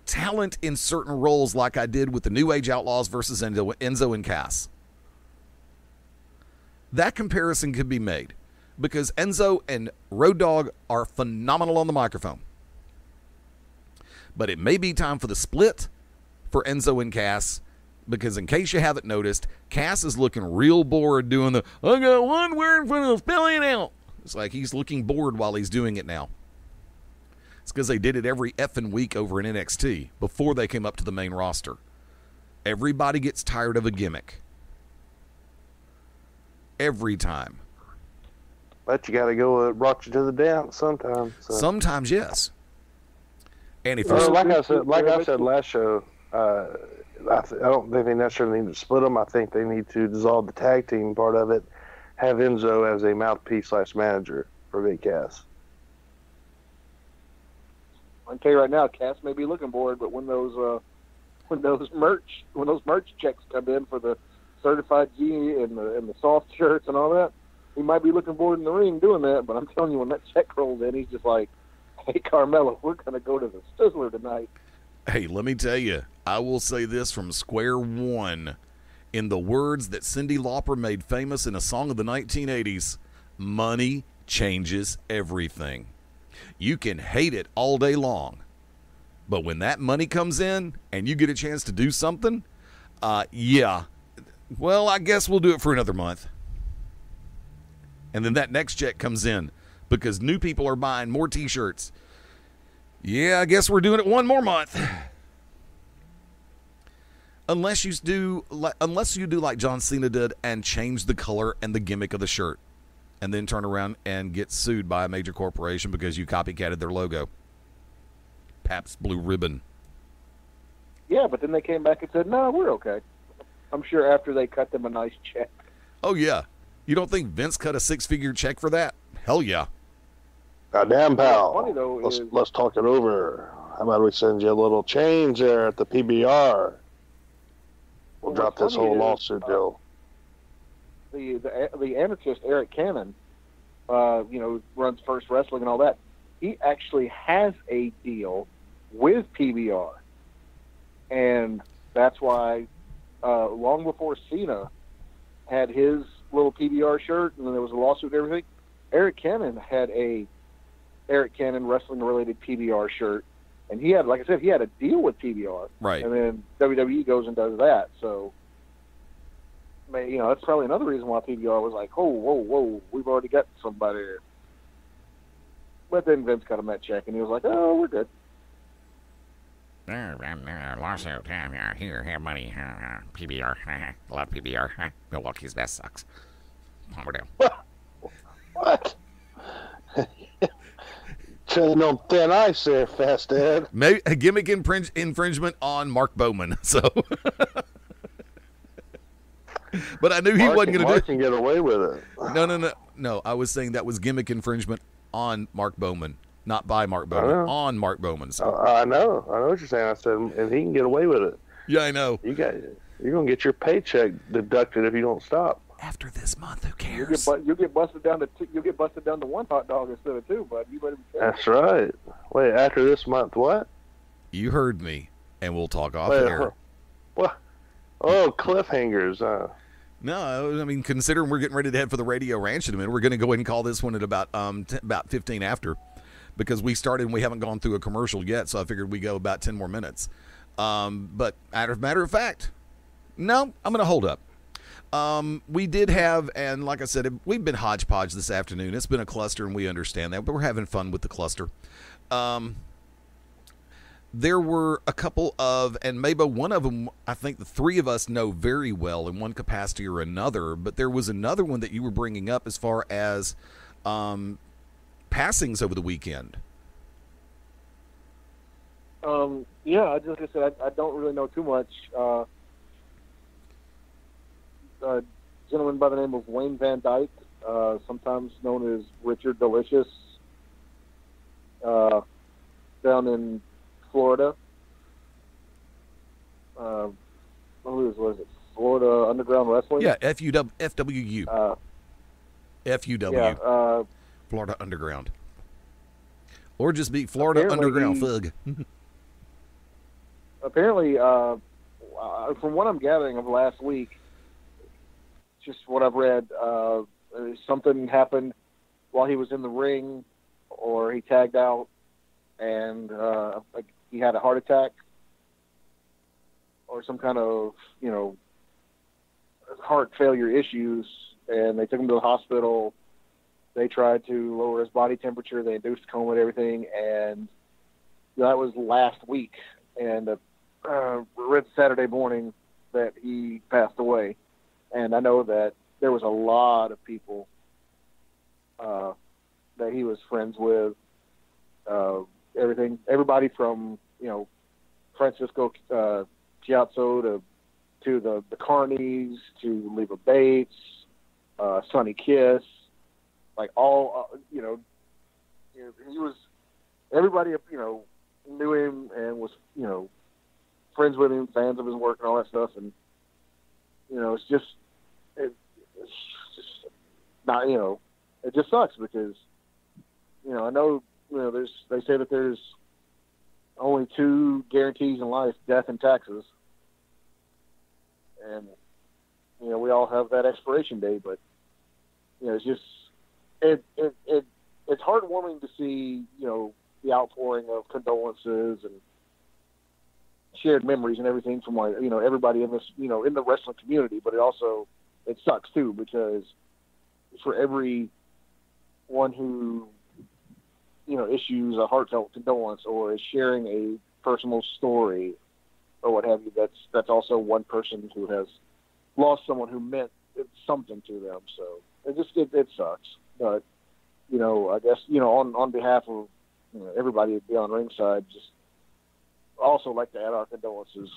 talent in certain roles like I did with the New Age Outlaws versus Enzo and Cass. That comparison could be made because Enzo and Road Dogg are phenomenal on the microphone. But it may be time for the split for Enzo and Cass because in case you haven't noticed, Cass is looking real bored doing the, I got one word for the spelling out. It's like he's looking bored while he's doing it now. It's because they did it every effing week over in NXT before they came up to the main roster. Everybody gets tired of a gimmick. Every time. But you got to go rock you to the dance sometimes. So. Sometimes, yes. And if you're like I said last show, I don't think they necessarily need to split them. I think they need to dissolve the tag team part of it. Have Enzo as a mouthpiece / manager for Big Cass. I can tell you right now, Cass may be looking bored, but when those merch checks come in for the certified G and the soft shirts and all that, he might be looking bored in the ring doing that. But I'm telling you, when that check rolls in, he's just like, hey, Carmelo, we're going to go to the Sizzler tonight. Hey, let me tell you, I will say this from square one. In the words that Cyndi Lauper made famous in a song of the 1980s, money changes everything. You can hate it all day long, but when that money comes in and you get a chance to do something, yeah, well, I guess we'll do it for another month. And then that next check comes in because new people are buying more T-shirts. Yeah, I guess we're doing it one more month. Unless you do like John Cena did and change the color and the gimmick of the shirt and then turn around and get sued by a major corporation because you copycatted their logo. Pabst Blue Ribbon. Yeah, but then they came back and said, no, we're okay. I'm sure after they cut them a nice check. Oh, yeah. You don't think Vince cut a 6-figure check for that? Hell yeah. Goddamn, pal. Funny, though, let's talk it over. How about we send you a little change there at the PBR? We'll drop this whole lawsuit deal. The anarchist Eric Cannon, runs First Wrestling and all that. He actually has a deal with PBR, and that's why long before Cena had his little PBR shirt, and then there was a lawsuit and everything, Eric Cannon had a Eric Cannon wrestling related PBR shirt. And he had, like I said, he had a deal with PBR. Right. And then WWE goes and does that. So, that's probably another reason why PBR was like, whoa, we've already got somebody here. But then Vince got him that check, and he was like, oh, we're good. Lawsuit. Here, have money. PBR. Love PBR. Milwaukee's best sucks. What? Treading on thin ice there, Fast Ed. Maybe a gimmick infringement on Mark Bowman. So, but I knew he wasn't going to do it. Mark can get away with it. No. I was saying that was gimmick infringement on Mark Bowman, not by Mark Bowman, on Mark Bowman. So. I know what you're saying. I said, and he can get away with it. Yeah, I know. You're gonna get your paycheck deducted if you don't stop. After this month, who cares? You'll get busted down to one hot dog instead of two, bud. You better be careful. That's right. Wait, after this month, what? You heard me, and we'll talk off air. What? Oh, cliffhangers. No, I mean, considering we're getting ready to head for the Radio Ranch in a minute, we're going to go ahead and call this one at about 15 after, because we started and we haven't gone through a commercial yet, so I figured we go about 10 more minutes. But matter of fact, no, I'm going to hold up. We did have, and like I said, we've been hodgepodge this afternoon. It's been a cluster, and we understand that, but we're having fun with the cluster. There were a couple of, and maybe one of them, I think the three of us know very well in one capacity or another, but there was another one that you were bringing up as far as passings over the weekend. Yeah, like I said, I don't really know too much. A gentleman by the name of Wayne Van Dyke, sometimes known as Richard Delicious, down in Florida. What is it? Florida Underground Wrestling? Yeah, FWU. FUW. Yeah, Florida Underground. Or just be Florida Underground Fug. Apparently, from what I'm gathering of last week, just what I've read, something happened while he was in the ring, or he tagged out, and he had a heart attack, or some kind of, heart failure issues, and they took him to the hospital. They tried to lower his body temperature. They induced coma and everything, and that was last week. And read Saturday morning that he passed away. And I know that there was a lot of people that he was friends with. Everybody from Francisco Chiazzo to the Carneys to Leva Bates, Sonny Kiss, like all he was. Everybody knew him and was friends with him, fans of his work and all that stuff, and it's just not it just sucks because I know they say that there's only two guarantees in life: death and taxes. And we all have that expiration date, but it's just it's heartwarming to see the outpouring of condolences and shared memories and everything from everybody in this in the wrestling community. But it sucks too, because for every one who issues a heartfelt condolence or is sharing a personal story or what have you, that's also one person who has lost someone who meant something to them. So it sucks. But I guess on behalf of everybody beyond Ringside, just also like to add our condolences.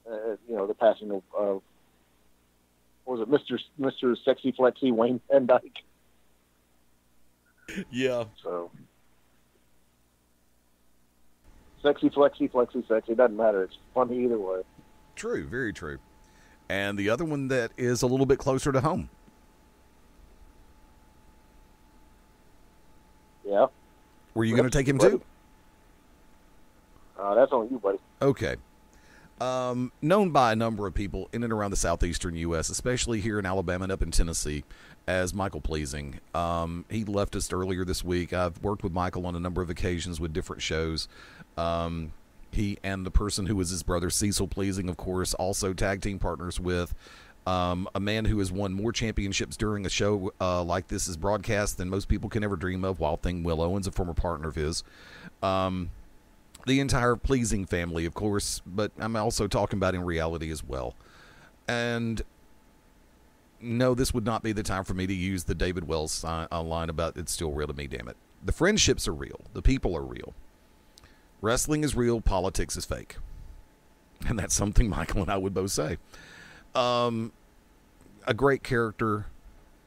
The passing of what was it, Mr. Sexy Flexy Wayne Van Dyke. Yeah. So sexy Flexy Sexy, doesn't matter. It's funny either way. True, very true. And the other one that is a little bit closer to home. Yeah. Were you going to take him too? That's on you, buddy. Okay. Known by a number of people in and around the southeastern U.S., especially here in Alabama and up in Tennessee, as Michael Pleasing. He left us earlier this week. I've worked with Michael on a number of occasions with different shows. He and the person who was his brother, Cecil Pleasing, of course, also tag team partners with a man who has won more championships during a show like this is broadcast than most people can ever dream of. Wild Thing Will Owens, a former partner of his. The entire Pleasing family, of course, but I'm also talking about in reality as well. And no, this would not be the time for me to use the David Wells line about "it's still real to me, damn it." The friendships are real. The people are real. Wrestling is real. Politics is fake. And that's something Michael and I would both say. A great character,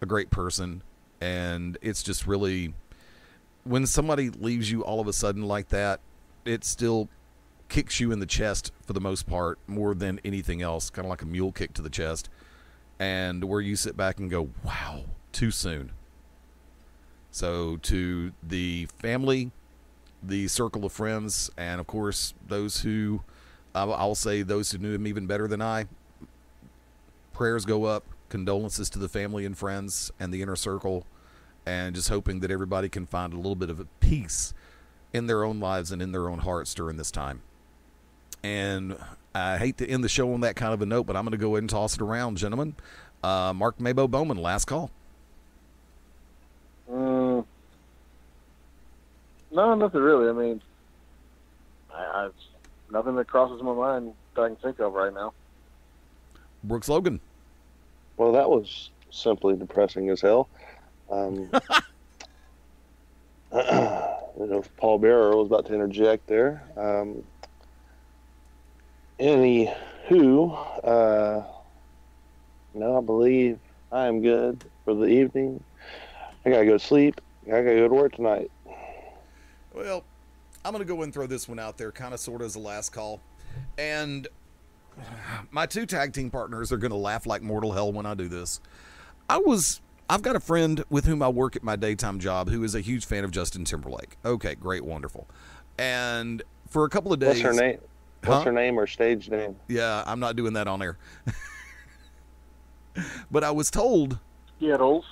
a great person, and it's just really, when somebody leaves you all of a sudden like that, it still kicks you in the chest for the most part, more than anything else, kind of like a mule kick to the chest, and where you sit back and go, wow, too soon. So to the family, the circle of friends, and of course those who, I'll say those who knew him even better than I, prayers go up, condolences to the family and friends and the inner circle, and just hoping that everybody can find a little bit of a peace in their own lives and in their own hearts during this time. And I hate to end the show on that kind of a note, but I'm going to go ahead and toss it around, gentlemen. Mark Mabo Bowman, last call. No, nothing really. I mean, I nothing that crosses my mind that I can think of right now. Brooks Logan. Well, that was simply depressing as hell. If Paul Bearer was about to interject there. No, I believe I am good for the evening. I gotta go to sleep. I gotta go to work tonight. Well, I'm going to go and throw this one out there, kind of sort of as a last call. And my two tag team partners are going to laugh like mortal hell when I do this. I've got a friend with whom I work at my daytime job who is a huge fan of Justin Timberlake. Okay, great, wonderful. And for a couple of days... What's her name? What's her name or stage name? Yeah, I'm not doing that on air. But I was told... Skittles.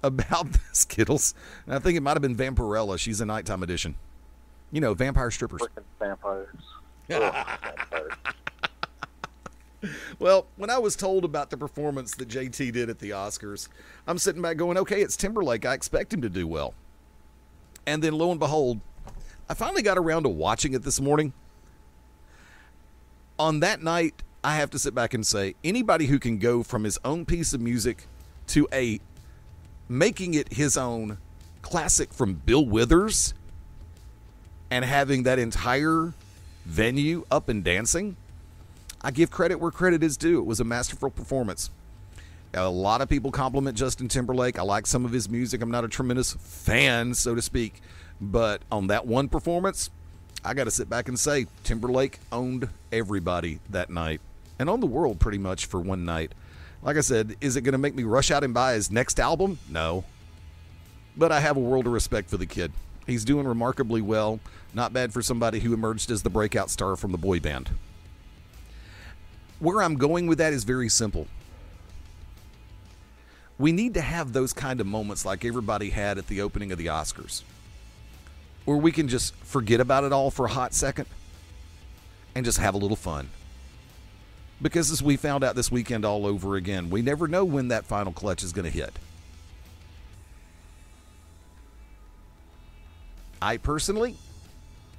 About the Skittles. And I think it might have been Vampirella. She's a nighttime edition. You know, vampire strippers. Freaking vampires. Vampires. Well, when I was told about the performance that JT did at the Oscars, I'm sitting back going, okay, it's Timberlake. I expect him to do well. And then lo and behold, I finally got around to watching it this morning. On that night, I have to sit back and say, anybody who can go from his own piece of music to making it his own classic from Bill Withers and having that entire venue up and dancing, I give credit where credit is due. It was a masterful performance. A lot of people compliment Justin Timberlake. I like some of his music. I'm not a tremendous fan, so to speak. But on that one performance, I got to sit back and say Timberlake owned everybody that night and on the world pretty much for one night. Like I said, is it going to make me rush out and buy his next album? No. But I have a world of respect for the kid. He's doing remarkably well. Not bad for somebody who emerged as the breakout star from the boy band. Where I'm going with that is very simple. We need to have those kind of moments like everybody had at the opening of the Oscars, where we can just forget about it all for a hot second and just have a little fun. Because as we found out this weekend all over again, we never know when that final clutch is going to hit. I personally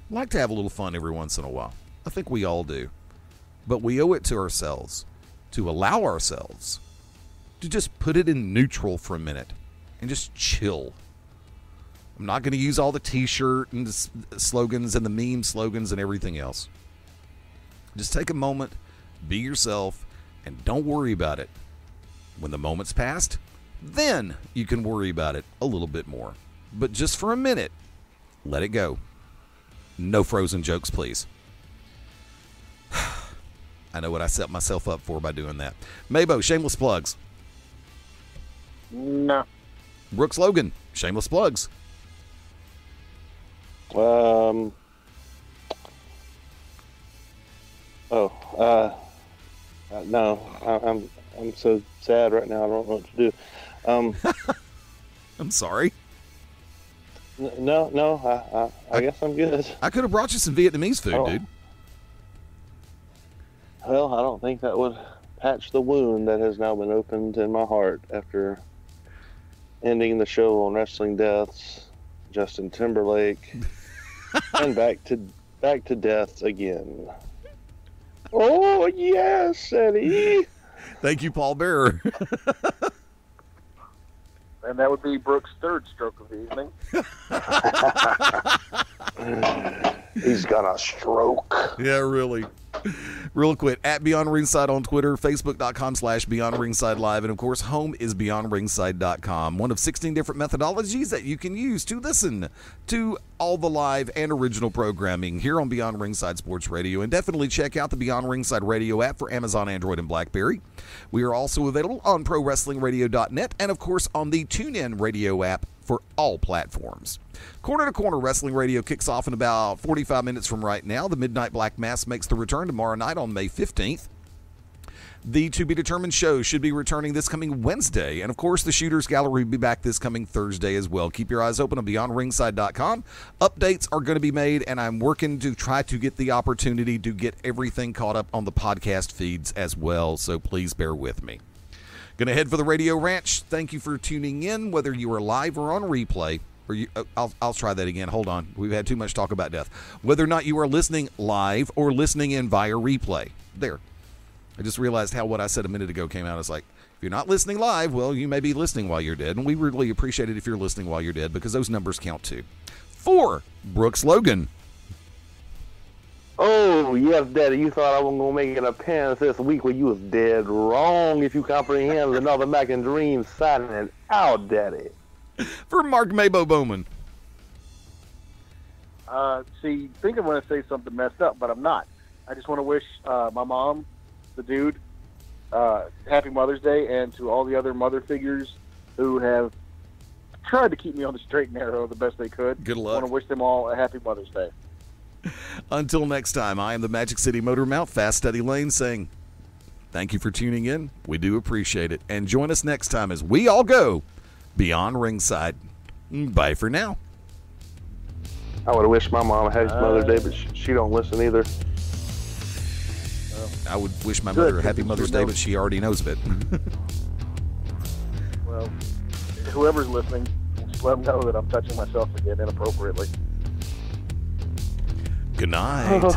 like to have a little fun every once in a while. I think we all do. But we owe it to ourselves to allow ourselves to just put it in neutral for a minute and just chill. I'm not going to use all the t-shirt and the slogans and the meme slogans and everything else. Just take a moment, be yourself, and don't worry about it. When the moment's passed, then you can worry about it a little bit more. But just for a minute, let it go. No frozen jokes, please. I know what I set myself up for by doing that. Mabo, shameless plugs. No. Brooks Logan, shameless plugs. No, I'm so sad right now. I don't know what to do. I'm sorry. No, I guess I'm good. I could have brought you some Vietnamese food, dude. Well, I don't think that would patch the wound that has now been opened in my heart after ending the show on Wrestling Deaths, Justin Timberlake, and back to death again. Oh yes, Eddie. Thank you, Paul Bearer. And that would be Brooks' third stroke of the evening. He's got a stroke. Yeah, really. Real quick, at Beyond Ringside on Twitter, Facebook.com/Beyond Ringside Live, and of course, home is BeyondRingside.com. One of 16 different methodologies that you can use to listen to all the live and original programming here on Beyond Ringside Sports Radio. And definitely check out the Beyond Ringside Radio app for Amazon, Android, and BlackBerry. We are also available on ProWrestlingRadio.net and, of course, on the TuneIn Radio app for all platforms. Corner to Corner Wrestling Radio kicks off in about 45 minutes from right now. The Midnight Black Mass makes the return tomorrow night on May 15th. The To Be Determined show should be returning this coming Wednesday. And, of course, the Shooters Gallery will be back this coming Thursday as well. Keep your eyes open on BeyondRingside.com. Updates are going to be made, and I'm working to try to get the opportunity to get everything caught up on the podcast feeds as well, so please bear with me. Going to head for the Radio Ranch. Thank you for tuning in, whether you are live or on replay. Or I'll try that again. Hold on. We've had too much talk about death. Whether or not you are listening live or listening in via replay. There. I just realized how what I said a minute ago came out. It's like, if you're not listening live, well, you may be listening while you're dead. And we really appreciate it if you're listening while you're dead, because those numbers count too. For Brooks Logan. Oh, yes, Daddy, you thought I wasn't going to make an appearance this week when you was dead wrong, if you comprehend. Another Mac and Dream signing it out, Daddy. For Mark Mabo Bowman. See, think I'm going to say something messed up, but I'm not. I just want to wish my mom, the dude, happy Mother's Day, and to all the other mother figures who have tried to keep me on the straight and narrow the best they could. Good luck. I want to wish them all a happy Mother's Day. Until next time, I am the Magic City Motor Mount, Fast Steady Layne, saying thank you for tuning in. We do appreciate it. And join us next time as we all go Beyond Ringside. Bye for now. I would have wished my mom a happy Mother's Day, but she don't listen either. I would wish my mother a happy Mother's Day, but she already knows of it. Well, whoever's listening, just let them know that I'm touching myself again inappropriately. Good night.